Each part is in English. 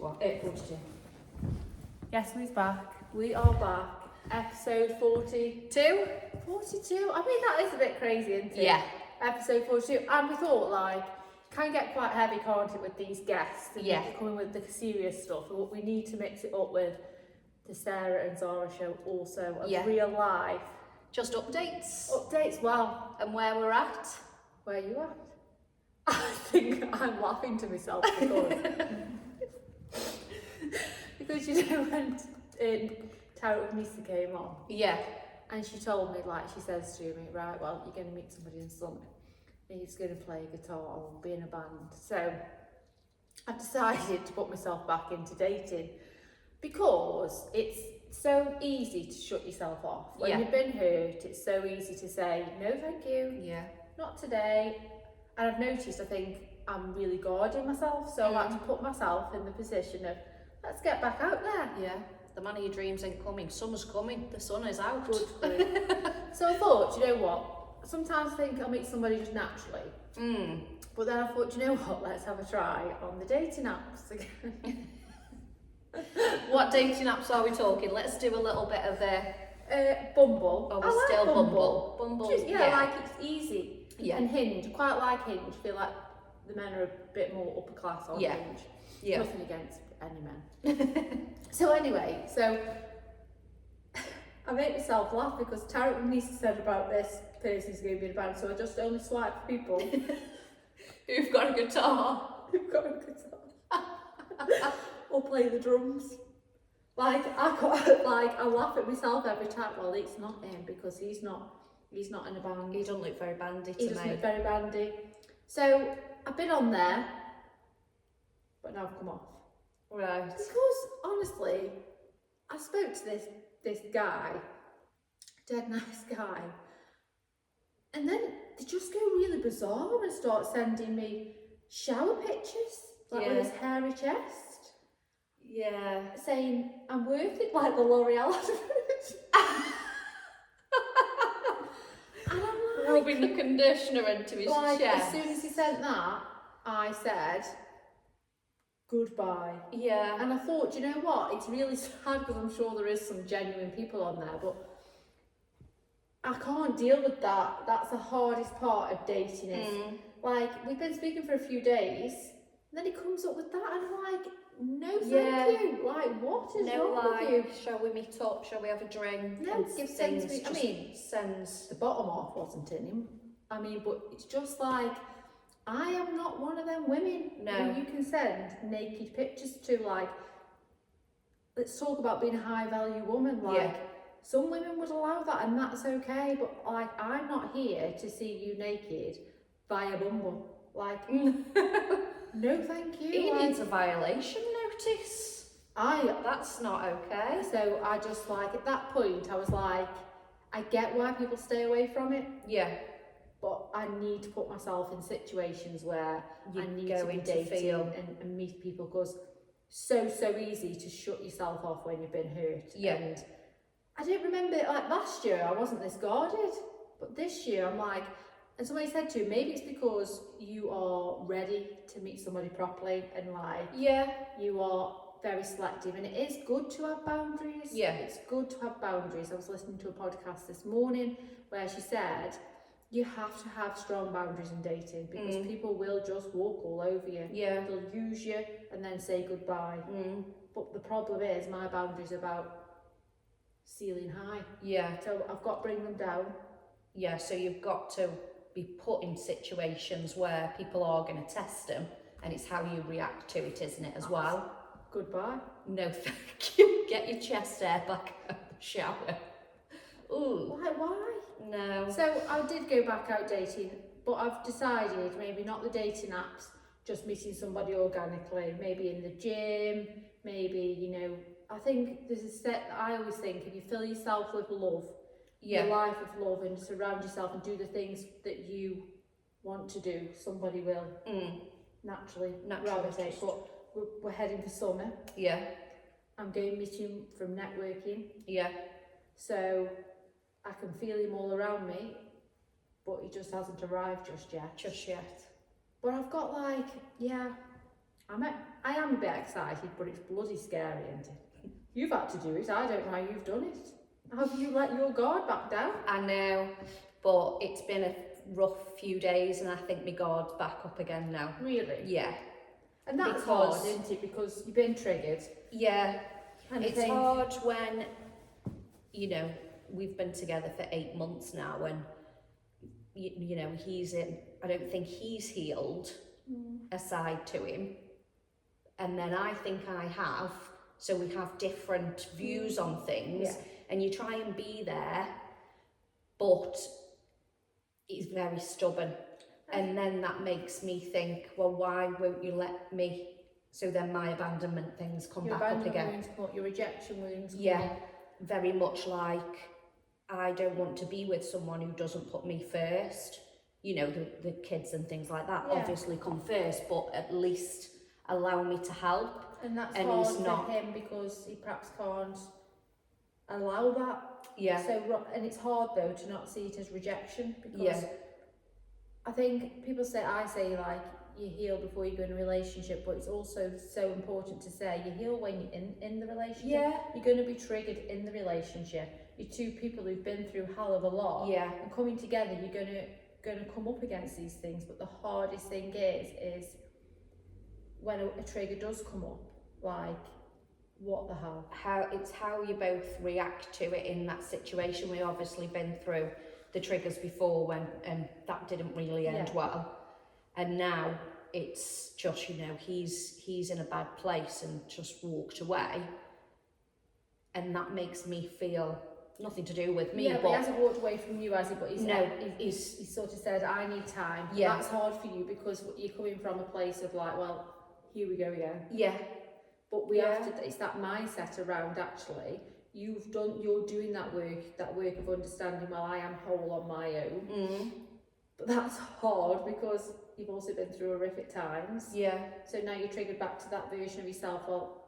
What? 42. Yes, we're back. We are back. Episode 42. 42? I mean, that is a bit crazy, isn't it? Yeah. Episode 42. And we thought, like, can get quite heavy, can't it, with these guests? And Yeah. coming with the serious stuff. But we need to mix it up with the Sarah and Zara show also of real life. Just updates. Updates, well. And where we're at. Where are you at? I think I'm laughing to myself because you know when Tara Nisa came on, Yeah. and she told me, like, she says to me, right, well, you're going to meet somebody in summer, he's going to play guitar or be in a band. So I've decided to put myself back into dating because it's so easy to shut yourself off. When you've been hurt, it's so easy to say, no thank you, Yeah. not today. And I've noticed, I think, I'm really guarding myself, so I like to put myself in the position of, let's get back out there. Yeah. The man of your dreams ain't coming. Summer's coming. The sun is out. Good grief. So I thought, you know what? Sometimes I think I'll meet somebody just naturally. But then I thought, you know what? Let's have a try on the dating apps again. What dating apps are we talking? Let's do a little bit of a... Bumble. Oh, I we're like still Bumble. Bumble. Just, like it's easy. Yeah. And Hinge, quite like Hinge. I feel like the men are a bit more upper class on Hinge. Yeah. Nothing against any men. So anyway, I make myself laugh because Tarek and Lisa said about this person's going to be in a band, so I just only swipe for people Who've got a guitar. who've got a guitar or play the drums. Like I laugh at myself every time. Well, it's not him because he's not in a band. He doesn't look very bandy to He me. doesn't look very bandy. So I've been on there, but now I've come off. Right. Because honestly, I spoke to this guy, dead nice guy, and then they just go really bizarre and start sending me shower pictures, like with his hairy chest. Yeah. Saying I'm worth it, like the L'Oreal advert. And I'm like, Rubbing the conditioner into his chest. as soon as he sent that, I said goodbye. Yeah. And I thought, you know what? It's really sad because I'm sure there is some genuine people on there, but I can't deal with that. That's the hardest part of dating is like we've been speaking for a few days, and then he comes up with that, and I'm like, no, thank you. Like, what is wrong with you? Shall we meet up? Shall we have a drink? No, And give things me. I just mean, sends. the bottom off wasn't in him. I mean, but it's just like, I am not one of them women who you can send naked pictures to. Like, let's talk about being a high value woman. Like, some women would allow that, and that's okay. But like, I'm not here to see you naked via Bumble. Like, no, thank you. He like, needs a violation notice. That's not okay. So I just like at that point I was like, I get why people stay away from it. Yeah. But I need to put myself in situations where You're I need going to to be dating feel- and meet people, because so easy to shut yourself off when you've been hurt. Yeah. And I don't remember, like last year I wasn't this guarded, but this year I'm like, and somebody said to me, maybe it's because you are ready to meet somebody properly and like you are very selective, and it is good to have boundaries. Yeah. It's good to have boundaries. I was listening to a podcast this morning where she said you have to have strong boundaries in dating because people will just walk all over you. Yeah. They'll use you and then say goodbye. But the problem is my boundaries are about ceiling high. Yeah. So I've got to bring them down. Yeah, so you've got to be put in situations where people are going to test them, and it's how you react to it, isn't it, as well? Goodbye. No, thank you. Get your chest hair back out of the shower. Ooh. Why? No. So I did go back out dating, but I've decided maybe not the dating apps, just meeting somebody organically, maybe in the gym, maybe, you know, I think there's a set, I always think if you fill yourself with love, your life with love, and surround yourself and do the things that you want to do, somebody will naturally gravitate. But we're heading for summer. Yeah. I'm going missing from networking. Yeah. So I can feel him all around me, but he just hasn't arrived just yet. Just yet. But I've got like, I am a bit excited, but it's bloody scary, isn't it? You've had to do it. I don't know how you've done it. Have you let your guard back down? I know, but it's been a rough few days, and I think my guard's back up again now. Really? Yeah. And that's hard, isn't it? Because you've been triggered. Yeah. And It's hard when, you know, we've been together for 8 months now, and you know, I don't think he's healed a side to him, and then I think I have, so we have different views on things. Yeah. And you try and be there, but he's very stubborn, and then that makes me think, well, why won't you let me? So then my abandonment things come Your back up again. abandonment wounds come up, your rejection wounds come Yeah, up. very much like, I don't want to be with someone who doesn't put me first. You know, the kids and things like that obviously come first, but at least allow me to help. And that's And hard he's not. for him because he perhaps can't allow that. Yeah. So, and it's hard though to not see it as rejection, because Yeah. I think I say like, you heal before you go in a relationship, but it's also so important to say you heal when you're in the relationship. Yeah. You're going to be triggered in the relationship. You're two people who've been through hell of a lot. Yeah. And coming together, you're going to come up against these things. But the hardest thing is when a trigger does come up, like, what the hell? How you both react to it in that situation. We've obviously been through the triggers before and that didn't really end well. And now it's just, you know, he's in a bad place and just walked away. And that makes me feel nothing to do with me. Yeah, but he hasn't walked away from you, has he? But he's sort of said, I need time. Yeah. That's hard for you because you're coming from a place of like, well, here we go again. Yeah. But we have to, it's that mindset around actually, you're doing that work of understanding, well, I am whole on my own. But that's hard because you've also been through horrific times. Yeah. So now you're triggered back to that version of yourself. Well,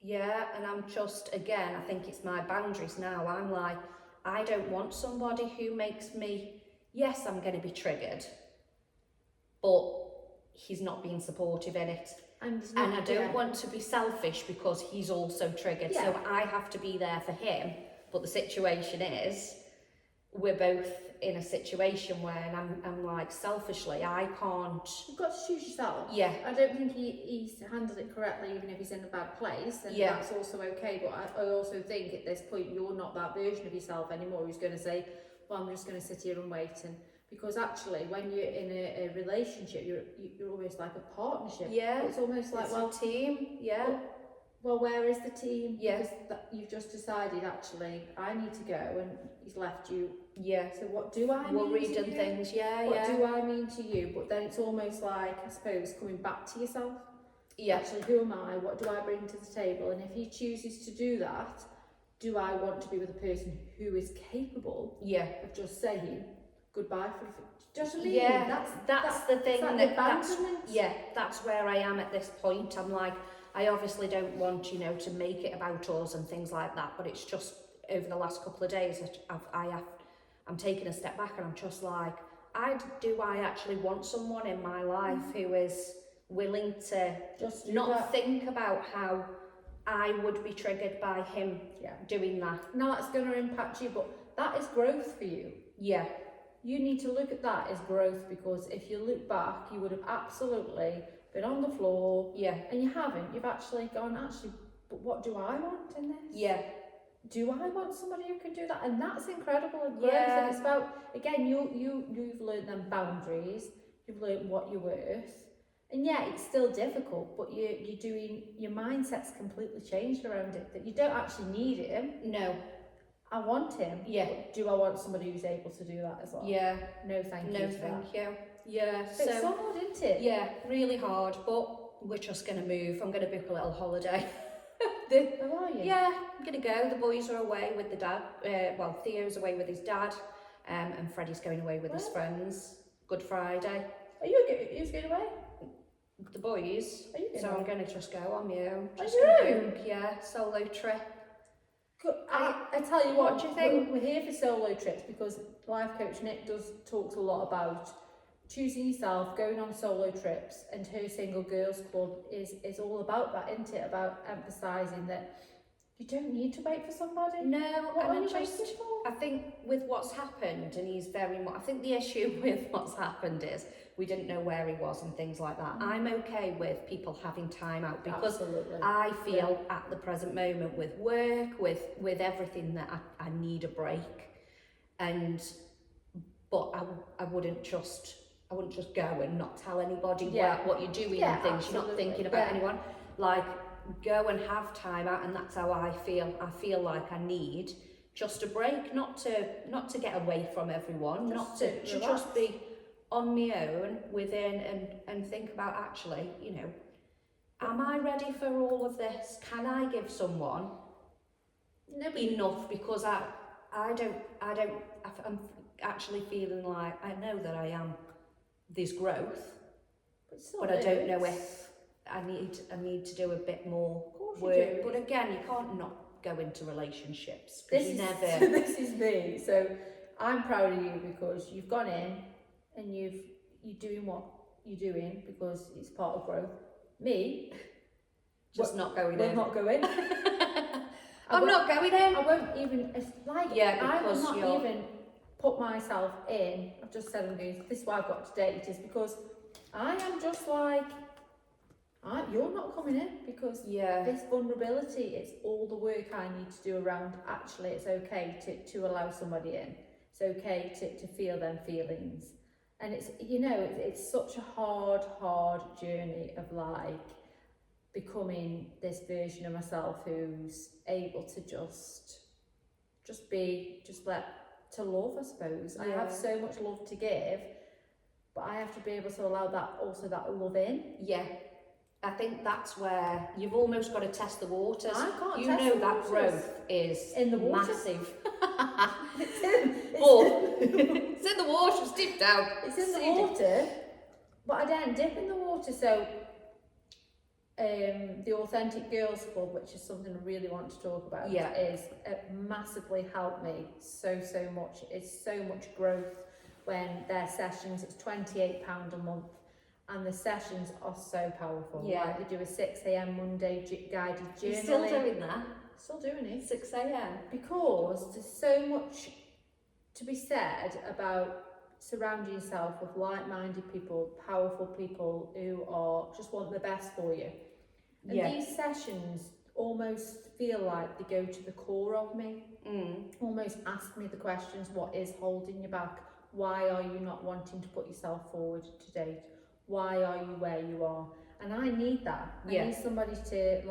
yeah, and I'm just, again, I think it's my boundaries now. I'm like, I don't want somebody who makes me, yes, I'm going to be triggered, but he's not being supportive in it. And I don't want to be selfish because he's also triggered. Yeah. So I have to be there for him. But the situation is, we're both in a situation where I'm like, selfishly, I can't. You've got to choose yourself. Yeah. I don't think he's handled it correctly, even if he's in a bad place, and that's also okay. But I also think at this point, you're not that version of yourself anymore who's going to say, well, I'm just going to sit here and wait. And because actually, when you're in a relationship, you're almost like a partnership. Yeah. It's almost like, it's well, a team. Yeah. Well, where is the team? Yeah. Because you've just decided, actually, I need to go, and he's left you. Yeah. So what do I mean Worried to and you? things. Yeah. What yeah. do I mean to you? But then it's almost like, I suppose, coming back to yourself. Yeah. Actually, who am I? What do I bring to the table? And if he chooses to do that, do I want to be with a person who is capable of just saying goodbye for the just leave? Yeah, that's the thing. That's where I am at this point. I'm like, I obviously don't want, you know, to make it about us and things like that, but it's just over the last couple of days I'm taking a step back and I'm just like, do I actually want someone in my life who is willing to just not think about how I would be triggered by him doing that. Now that's going to impact you, but that is growth for you. Yeah. You need to look at that as growth, because if you look back, you would have absolutely been on the floor. Yeah. And you haven't. You've actually gone, but what do I want in this? Yeah. Do I want somebody who can do that? And that's incredible growth. Yeah. And it's about, again, you've learned them boundaries. You've learned what you're worth. And yeah, it's still difficult, but your mindset's completely changed around it, that you don't actually need him. No. I want him. Yeah. But do I want somebody who's able to do that as well? Yeah. No, thank you. No, thank you. Yeah. So it's so hard, isn't it? Yeah, really hard, but we're just going to move. I'm going to book a little holiday. How are you? Yeah, I'm going to go. The boys are away with the dad. Theo's away with his dad, and Freddie's going away with his friends. Good Friday. Who's going away? The boys. Are you going so away? I'm going to just go on my own. Are Just you? going to book, solo trip. I tell you what do you think? We're here for solo trips because life coach Nick talks a lot about choosing yourself, going on solo trips, and her single girls club is all about that, isn't it? About emphasising that you don't need to wait for somebody. No, What and are I you just, waiting for? I think with what's happened, and he's very much, I think the issue with what's happened is we didn't know where he was and things like that. I'm okay with people having time out because Absolutely. I feel at the present moment with work, with everything that I need a break. But I wouldn't just go and not tell anybody what you're doing and things. Absolutely. You're not thinking about anyone. Like, go and have time out, and that's how I feel. I feel like I need just a break, not to get away from everyone, Just to to just be on my own within and think about, actually, you know, am I ready for all of this? Can I give someone enough? Because I'm actually feeling like I know that I am. There's growth, but I don't know if I need to do a bit more work. But again, you can't not go into relationships because you never. This is me. So I'm proud of you because you've gone in and you're doing what you're doing because it's part of growth. Me, just not going we're in. not going. I'm not going in. I won't even. It's like I will not even put myself in. I've just said I'm going. This is why I've got to date is because I am just like. You're not coming in because this vulnerability, it's all the work I need to do around actually it's okay to allow somebody in. It's okay to feel them feelings. And it's, you know, it's such a hard journey of like becoming this version of myself who's able to just love, I suppose. I have so much love to give, but I have to be able to allow that love in. Yeah. I think that's where you've almost got to test the waters. I can't you test know the that waters. growth is in the water. massive. It's in the water, it's deep down. It's in the water, but I don't dip in the water. So the Authentic Girls Club, which is something I really want to talk about, is massively helped me so much. It's so much growth when their sessions, it's £28 a month. And the sessions are so powerful. Yeah. Like they do a 6 a.m. Monday guided journaling. You're still doing that? Still doing it. 6 a.m. Because there's so much to be said about surrounding yourself with like-minded people, powerful people who just want the best for you. And these sessions almost feel like they go to the core of me. Almost ask me the questions, what is holding you back? Why are you not wanting to put yourself forward to date? Why are you where you are? And I need that. I need somebody to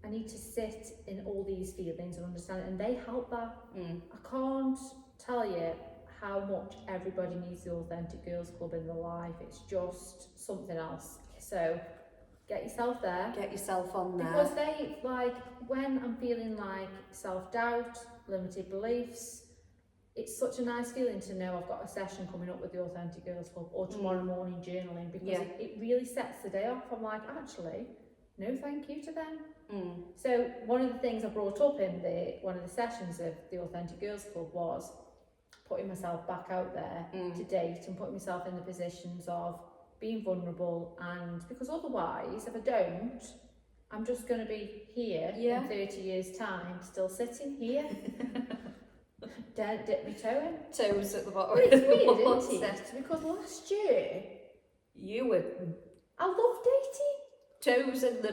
I need to sit in all these feelings and understand it, and they help that. I can't tell you how much everybody needs the Authentic Girls Club in their life. It's just something else. So get yourself there. Get yourself on there. Because they, when I'm feeling like self-doubt, limited beliefs, it's such a nice feeling to know I've got a session coming up with the Authentic Girls Club or tomorrow morning journaling, because it really sets the day off. I'm like, actually, no thank you to them. So one of the things I brought up in one of the sessions of the Authentic Girls Club was putting myself back out there to date and putting myself in the positions of being vulnerable, and because otherwise, if I don't, I'm just going to be here in 30 years' time, still sitting here. Don't dip my toe in. Toes at the bottom. But it's weird, isn't it? Because last year you were. I love dating. Toes in the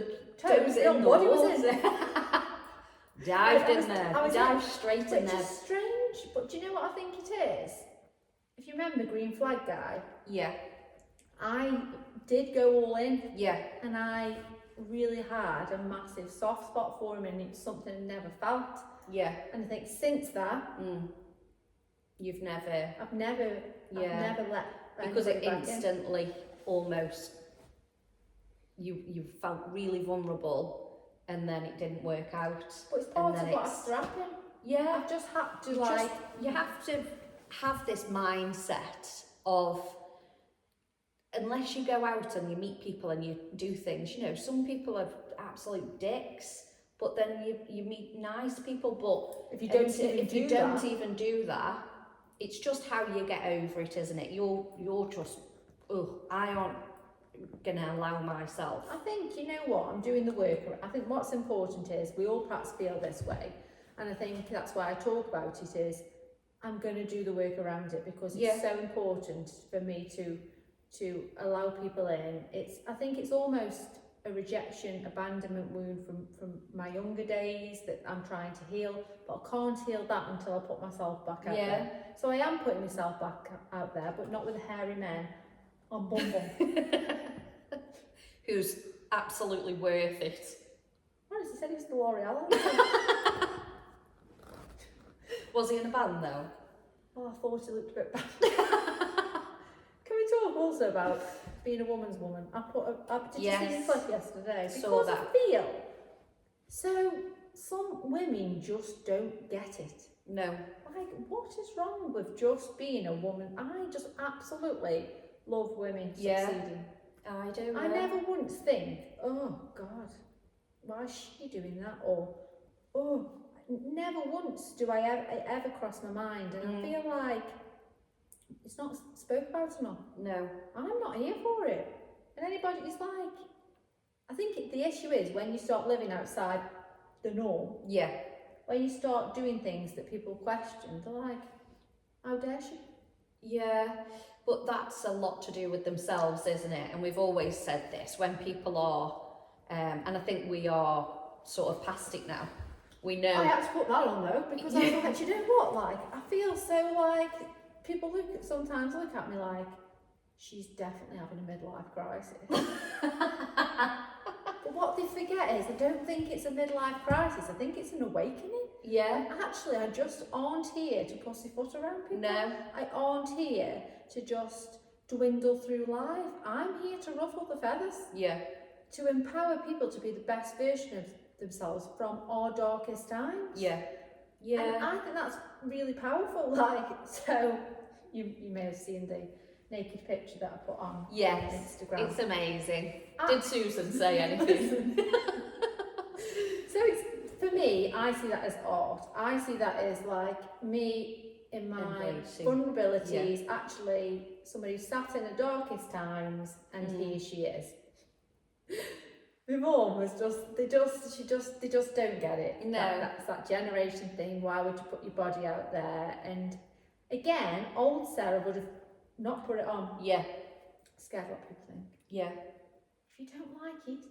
body water. was in. Dived in there. Dived straight in there. Which is strange, but do you know what I think it is? If you remember Green Flag Guy. Yeah. I did go all in. Yeah. And I really had a massive soft spot for him, and it's something I never felt. Yeah. And I think since that, I've never let because it instantly almost you felt really vulnerable, and then it didn't work out. But it's part of what has to happen. Yeah. I've just had to you have to have this mindset of, unless you go out and you meet people and you do things, you know, some people are absolute dicks. But then you meet nice people. But if you don't even do that, it's just how you get over it, isn't it? You're just, I aren't gonna allow myself. I think, you know what, I'm doing the work. I think what's important is we all perhaps feel this way, and I think that's why I talk about it, is I'm going to do the work around it, because it's so important for me to allow people in. I think it's almost a rejection, abandonment wound from my younger days that I'm trying to heal, but I can't heal that until I put myself back out there. So I am putting myself back out there, but not with a hairy man on Bumble. Who's absolutely worth it. Honestly, he said he was the L'Oreal. Was he in a band though? Oh, I thought he looked a bit bad. Can we talk also about being a woman's woman? Did you see the clip yesterday? Saw that. I feel so some women just don't get it. No. Like, what is wrong with just being a woman? I just absolutely love women succeeding. I do. I never once think, oh God, why is she doing that? Or, oh, never once do I ever cross my mind. And I feel like it's not spoke about enough. No. I'm not here for it. And anybody is like, I think the issue is when you start living outside the norm. Yeah. When you start doing things that people question, they're like, how dare she? Yeah, but that's a lot to do with themselves, isn't it? And we've always said this, when people are, and I think we are sort of past it now. We know. I had to put that on though, because I was like, you know what, like, I feel so like, people sometimes look at me like, she's definitely having a midlife crisis. But what they forget is, I don't think it's a midlife crisis, I think it's an awakening. Yeah. Actually, I just aren't here to pussyfoot around people. No. I aren't here to just dwindle through life. I'm here to ruffle the feathers. Yeah. To empower people to be the best version of themselves from our darkest times. Yeah. Yeah. And I think that's really powerful. Like, so you may have seen the naked picture that I put on Instagram. It's amazing. Did Susan say anything? So it's, for me, I see that as art. I see that as like me in my vulnerabilities, actually somebody who sat in the darkest times, and here she is. My mum was they just don't get it. No. That's that generation thing. Why would you put your body out there? And again, old Sarah would have not put it on. Yeah. Scared what people think. Yeah. If you don't like it,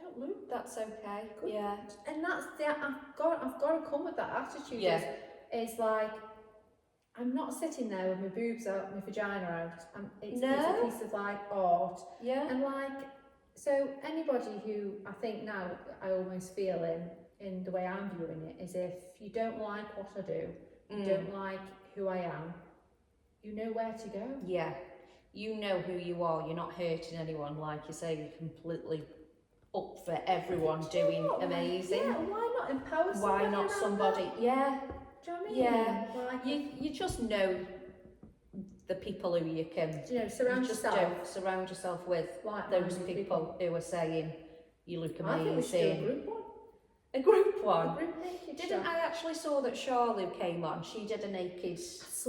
don't look. That's okay. Good. Yeah. And that's I've got to come with that attitude. Yeah. It's like, I'm not sitting there with my boobs out, my vagina out. It's a piece of like art. Yeah. And like, so anybody who I think now I almost feel in the way I'm viewing it is, if you don't like what I do, you don't like who I am, you know where to go. Yeah. You know who you are. You're not hurting anyone. Like you say, you're completely up for everyone doing amazing. Yeah, why not empower somebody? Why not somebody? Yeah. Do you know what I mean? Yeah. Like, you just know the people who you can. You know, surround yourself with like those people who are saying you look amazing. I think we should do a group one. A group one. A group naked Didn't I actually saw that Charlotte came on? She did a naked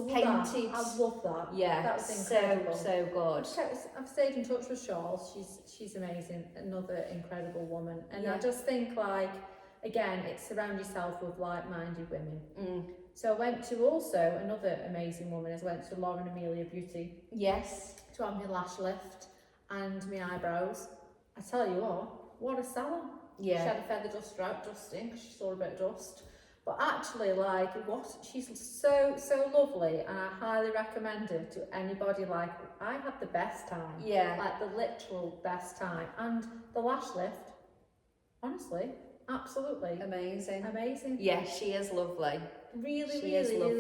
painted. I love that. Yeah, that was incredible. So good. I've stayed in touch with Charles. She's amazing. Another incredible woman. And I just think, like, again, it's surround yourself with like-minded women. So I went to also another amazing woman. I went to Lauren Amelia Beauty. Yes. To have my lash lift and my eyebrows. I tell you what a salon. Yeah. She had a feather duster out dusting because she saw a bit of dust. But actually, like, she's so lovely, and I highly recommend her to anybody. Like, I had the best time. Yeah. Like, the literal best time. And the lash lift, honestly, absolutely amazing. Yeah, she is lovely. Really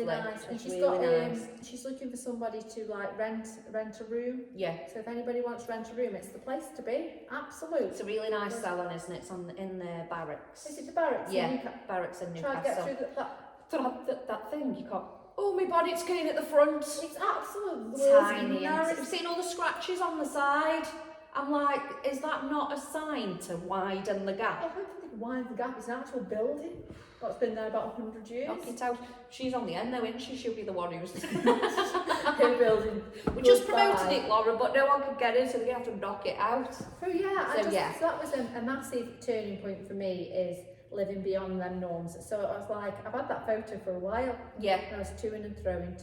nice. And she's really got she's looking for somebody to like rent a room. Yeah. So if anybody wants to rent a room, it's the place to be. Absolutely. It's a really nice salon, isn't it? It's in the barracks. Is it the barracks? Yeah. Barracks in Newcastle. Try to get through that thing. You can't. Oh, my body's getting at the front. It's absolutely tiny. I've seen all the scratches on the side. I'm like, is that not a sign to widen the gap? I hope they can Wind the Gap is an actual building that's been there about 100 years. Knock it out. She's on the end though, isn't she? She'll be the one who's... Her building. We just promoted it, Laura, but no one could get in, so we have to knock it out. So yeah, So, yeah. so that was a massive turning point for me, is living beyond them norms. So I was like, I've had that photo for a while. Yeah. And I was to-ing and throwing.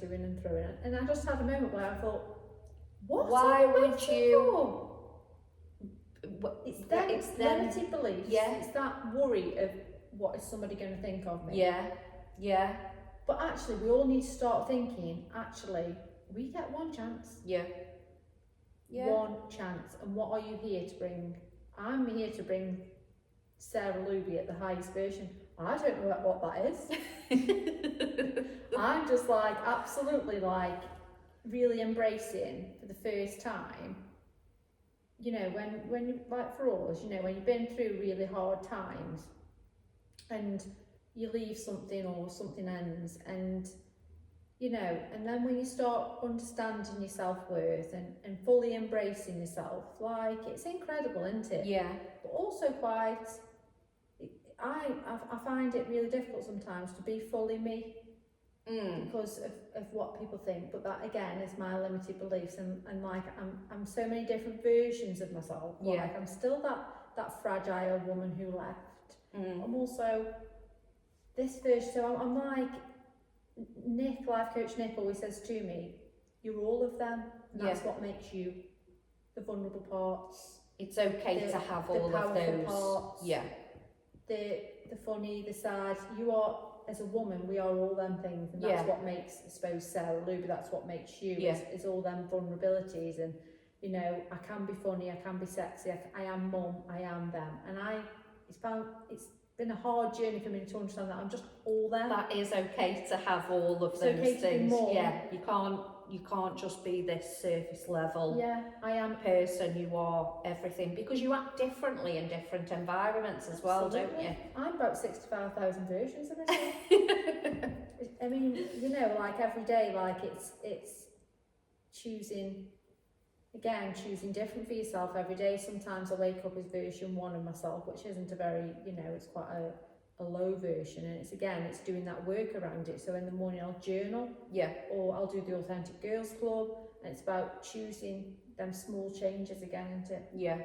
And I just had a moment where I thought, what? Why am I would waiting you- for? It's them, It's them. limited beliefs. Yeah. It's that worry of what is somebody going to think of me. Yeah. Yeah. But actually, we all need to start thinking, actually, we get one chance. Yeah. Yeah. One chance. And what are you here to bring? I'm here to bring Sarah Luby at the highest version. I don't know what that is. I'm just like, absolutely like, really embracing for the first time. You know, when you, like for us, you know, when you've been through really hard times and you leave something or something ends, and you know, and then when you start understanding your self-worth and fully embracing yourself, like, it's incredible, isn't it? Yeah. But also quite, I find it really difficult sometimes to be fully me because of what people think. But that again is my limited beliefs, and like I'm so many different versions of myself. Yeah. Like I'm still that fragile woman who left. I'm also this version. So I'm like Nick, life coach Nick, always says to me, "You're all of them. And that's what makes you the vulnerable parts. It's okay to have all of those. Parts, yeah. The funny, the sad. You are, as a woman, we are all them things, and that's what makes, I suppose, Sarah Luby. That's what makes you. Is all them vulnerabilities, and you know, I can be funny, I can be sexy, I am mum, I am them, and it's been a hard journey for me to understand that I'm just all them. That is okay to have all of It's those okay to be things. more. Yeah, you can't just be this surface level I am. person. You are everything, because you act differently in different environments as well, don't you? I'm about 65,000 versions of myself. I mean, you know, like every day, like it's choosing different for yourself every day. Sometimes I wake up as version 1 of myself, which isn't a very, you know, it's quite a low version, and it's doing that work around it. So in the morning I'll journal, or I'll do the Authentic Girls Club, and it's about choosing them small changes again, isn't it? Yeah.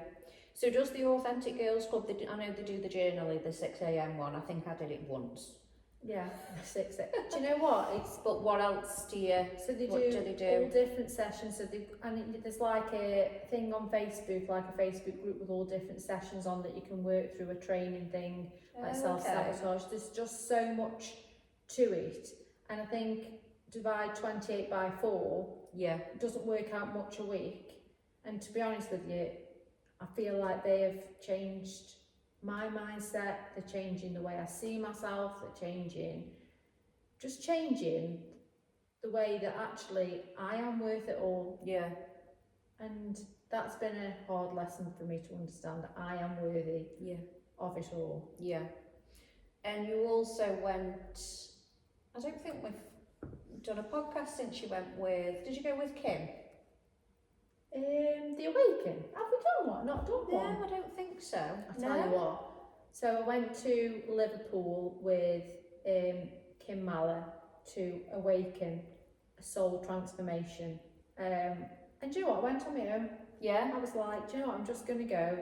So does the Authentic Girls Club, I know they do the journaling, the 6 a.m. one, I think I did it once. Yeah, 6 a.m. Do you know what? But what else do you, So they what do they do? all different sessions. So there's like a thing on Facebook, like a Facebook group with all different sessions on that you can work through, a training thing, like self-sabotage. There's just so much to it. And I think divide 28 by 4 doesn't work out much a week. And to be honest with you, I feel like they have changed my mindset, they're changing the way I see myself, they're changing the way that actually I am worth it all. Yeah. And that's been a hard lesson for me to understand, that I am worthy of it all. Yeah. And you also went, I don't think we've done a podcast since you went with, did you go with Kim? The Awaken. Have we done one? Not done one? No, I don't think so. I'll tell you what. So I went to Liverpool with Kim Maller to Awaken a soul transformation. And do you know what? I went on my own. Yeah. I was like, do you know what? I'm just going to go.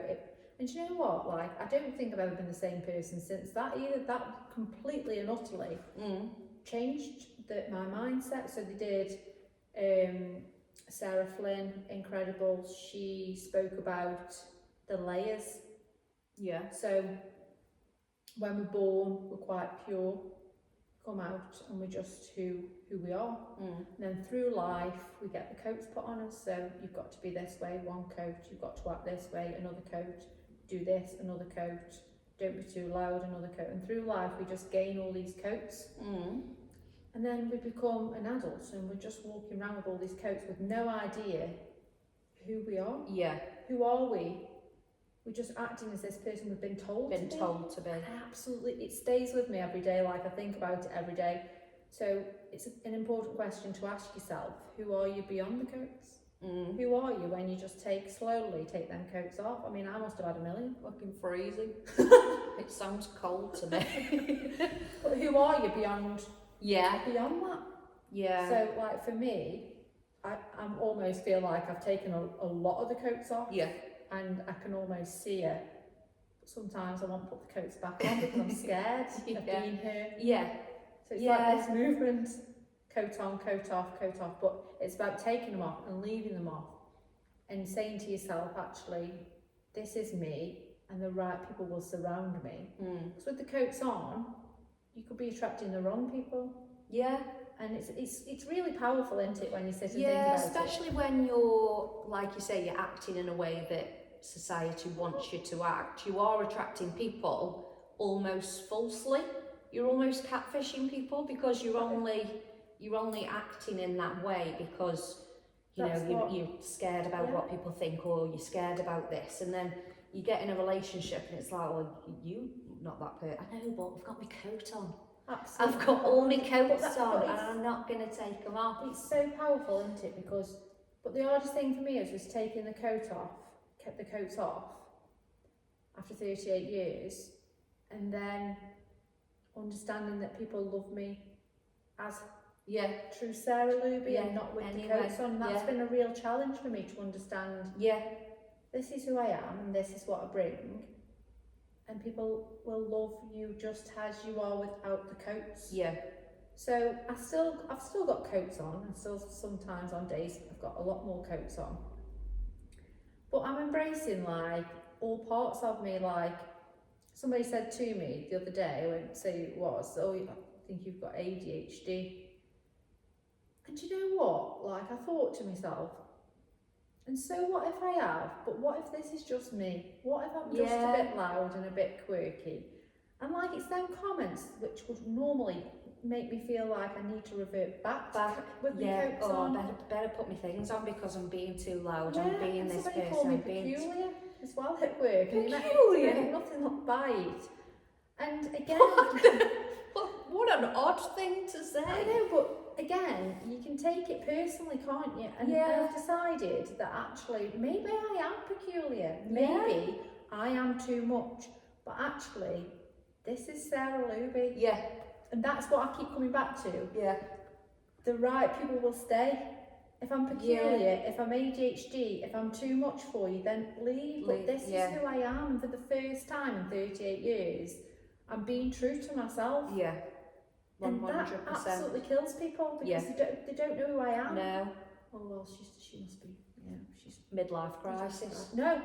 And do you know what? Like, I don't think I've ever been the same person since that either. That completely and utterly changed my mindset. So they did Sarah Flynn, incredible. She spoke about the layers. Yeah. So when we're born, we're quite pure, come out, and we're just who we are. And then through life, we get the coats put on us. So you've got to be this way, one coat. You've got to act this way, another coat. Do this, another coat. Don't be too loud, another coat. And through life, we just gain all these coats. And then we become an adult, and we're just walking around with all these coats with no idea who we are. Yeah. Who are we? We're just acting as this person we've been told to be. And absolutely, it stays with me every day. Like, I think about it every day. So it's an important question to ask yourself: who are you beyond the coats? Who are you when you just take them coats off? I mean, I must have had a million. Fucking freezing. It sounds cold to me. But who are you beyond that? Yeah. So, like, for me, I almost feel like I've taken a lot of the coats off. Yeah. And I can almost see it. But sometimes I want to put the coats back on because I'm scared of being hurt. Yeah. So it's like this movement, coat on, coat off, coat off. But it's about taking them off and leaving them off. And saying to yourself, actually, this is me and the right people will surround me. Because with the coats on, you could be attracting the wrong people. Yeah. And it's really powerful, isn't it, when you sit and think Yeah, about especially when you're, like you say, you're acting in a way that society wants you to act. You are attracting people almost falsely. You're almost catfishing people because you're only acting in that way because you're scared about what people think, or you're scared about this, and then you get in a relationship and it's like, well, you not that person. I know, but I've got my coat on. Absolutely. I've got all my coats on and I'm not going to take them off. It's so powerful, isn't it? But the hardest thing for me was taking the coats off after 38 years, and then understanding that people love me as true Sarah Luby and not with the coats on. That's been a real challenge for me to understand. Yeah, this is who I am and this is what I bring. And people will love you just as you are without the coats. Yeah. So I've still got coats on, and still sometimes on days I've got a lot more coats on. But I'm embracing like all parts of me. Like somebody said to me the other day, I won't say who it was, oh, I think you've got ADHD. And do you know what? Like I thought to myself, and so what if I have? But what if this is just me? What if I'm just a bit loud and a bit quirky? And like it's them comments which would normally make me feel like I need to revert back with the coats on. Better put my things on because I'm being too loud. I'm being this person. Somebody called me peculiar as well at work. Peculiar? And nothing up by it. And again... what an odd thing to say. I know, but again, you can take it personally, can't you? And I've decided that actually, maybe I am peculiar. Maybe I am too much. But actually, this is Sarah Luby. Yeah. And that's what I keep coming back to. Yeah. The right people will stay. If I'm peculiar, if I'm ADHD, if I'm too much for you, then leave. But this is who I am. For the first time in 38 years, I'm being true to myself. Yeah. 100%. And that absolutely kills people because they don't know who I am. No. Oh well, she must be. Yeah, she's midlife crisis. No.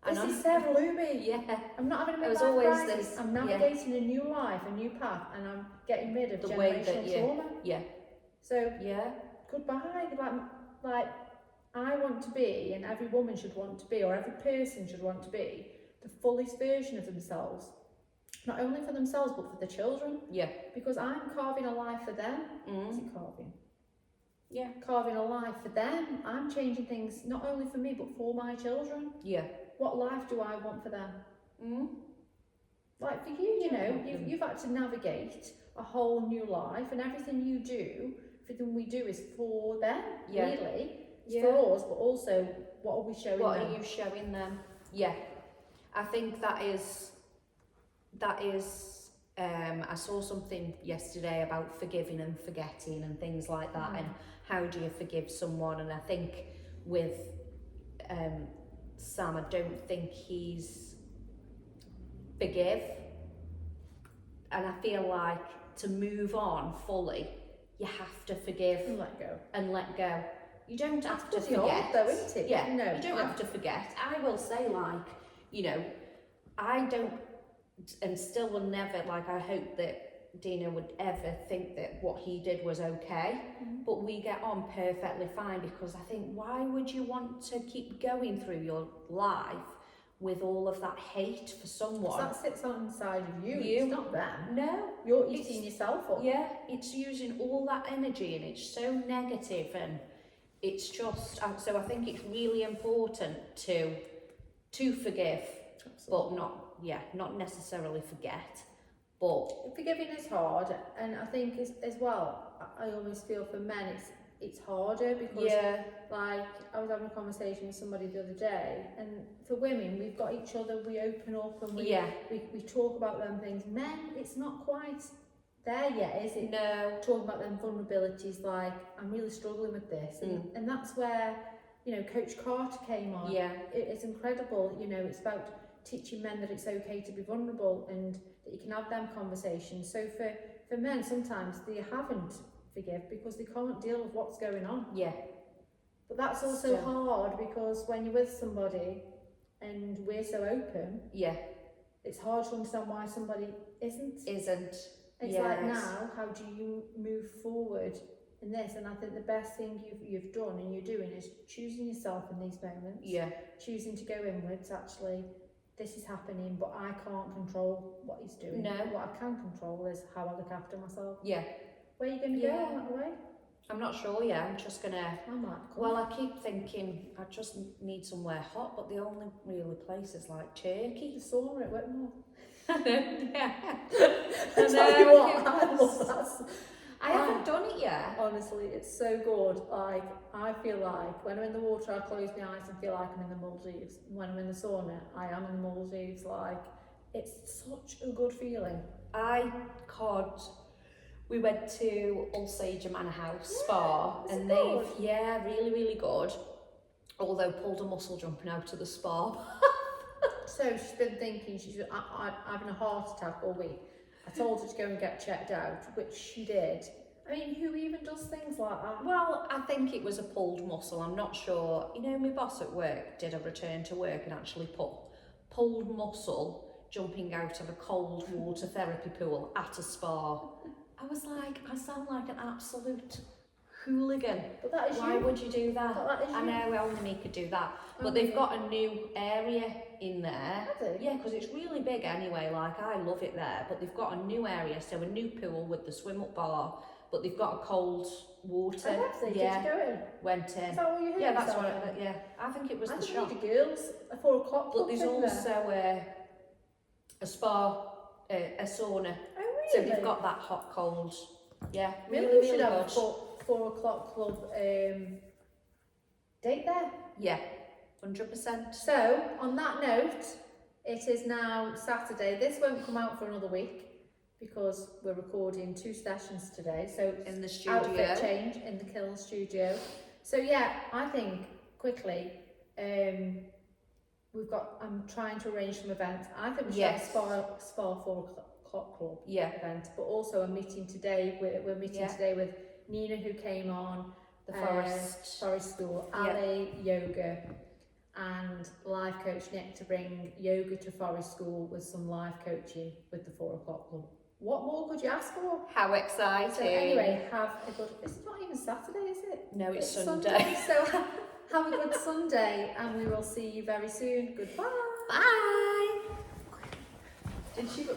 This is Sarah Luby. Yeah. I'm not having a midlife crisis. I'm navigating a new life, a new path, and I'm getting rid of the generational trauma. Yeah. So goodbye. Like I want to be, and every woman should want to be, or every person should want to be, the fullest version of themselves. Not only for themselves, but for the children. Yeah. Because I'm carving a life for them. Is it carving? Yeah. Carving a life for them. I'm changing things not only for me, but for my children. Yeah. What life do I want for them? Like for you, you know, you've had to navigate a whole new life, and everything you do, everything we do is for them, really. It's for us, but also what are we showing them? What are you showing them? Yeah. I think that is I saw something yesterday about forgiving and forgetting and things like that, and how do you forgive someone. And I think with Sam, I don't think he's forgive, and I feel like to move on fully you have to forgive and let go. You don't have to forget though, isn't it? Yeah, no, you don't have to forget. I will say, like, you know, I don't, and still will never, like, I hope that Dino would ever think that what he did was okay, but we get on perfectly fine, because I think, why would you want to keep going through your life with all of that hate for someone? That sits on the side of you. It's not them. No. You're eating yourself up. Yeah, it's using all that energy, and it's so negative, and it's just, so I think it's really important to forgive. Absolutely. But not necessarily forget. But forgiving is hard, and I think as well, I always feel for men, it's harder because Yeah. like I was having a conversation with somebody the other day, and for women we've got each other, we open up and we talk about them things. Men, it's not quite there yet, is it? No. Talking about them vulnerabilities, like I'm really struggling with this, and that's where, you know, Coach Carter came on. Yeah. It's incredible, you know, it's about teaching men that it's okay to be vulnerable and that you can have them conversations. So for men, sometimes they haven't forgive because they can't deal with what's going on. Yeah. But that's also hard because when you're with somebody and we're so open, yeah, it's hard to understand why somebody isn't. It's like, now, how do you move forward in this? And I think the best thing you've done and you're doing is choosing yourself in these moments. Yeah. Choosing to go inwards, actually, this is happening, but I can't control what he's doing. No. What I can control is how I look after myself. Yeah. Where are you going to go on that way? I'm not sure yet. I'm just gonna. I might come. Well, I keep thinking I just need somewhere hot, but the only really place is like Turkey. The sauna at Whitmore. Yeah. I tell you what, I love that. I haven't done it yet. Honestly, it's so good. Like, I feel like when I'm in the water, I close my eyes and feel like I'm in the Maldives. When I'm in the sauna, I am in the Maldives. Like, it's such a good feeling. We went to Ulsager Manor House Spa, is and it good? really, really good. Although pulled a muscle jumping out of the spa. So she's been thinking she's having a heart attack all week. I told her to go and get checked out, which she did. I mean, who even does things like that? Well, I think it was a pulled muscle. I'm not sure. You know, my boss at work did a return to work and actually put pulled muscle jumping out of a cold water therapy pool at a spa. I was like, I sound like an absolute hooligan. But that is Why you. would you do that? But that is I you. know, only me could do that. But Only they've you. got a new area in there. Have they? Yeah, because it's really big anyway. Like, I love it there. But they've got a new area, so a new pool with the swim-up bar. But they've got a cold water. Oh, have they? Yeah, Did you go in? went Is in. that what you heard? Yeah, that's what. I think it was I the think shop. the girls at 4 o'clock. But there's club, isn't there? also a spa, a sauna. Oh, So really? they've got that hot cold. Yeah, Maybe really, we should really have a good. 4 o'clock club date there. Yeah, 100%. So, on that note, it is now Saturday. This won't come out for another week because we're recording 2 sessions today. So, In the studio. outfit change in the Kill studio. So, yeah, I think quickly, I'm trying to arrange some events. I think we should have a spa 4 o'clock club Yeah. event, but also a meeting today. We're meeting today with Nina, who came on, The Forest. Forest School, Yeah. Ali Yoga, and life coach Nick to bring yoga to Forest School with some life coaching with the 4 o'clock club. What more could you ask for? How exciting. So anyway, have a good. It's not even Saturday, is it? No, it's Sunday. So have a good Sunday, and we will see you very soon. Goodbye. Bye. Did she?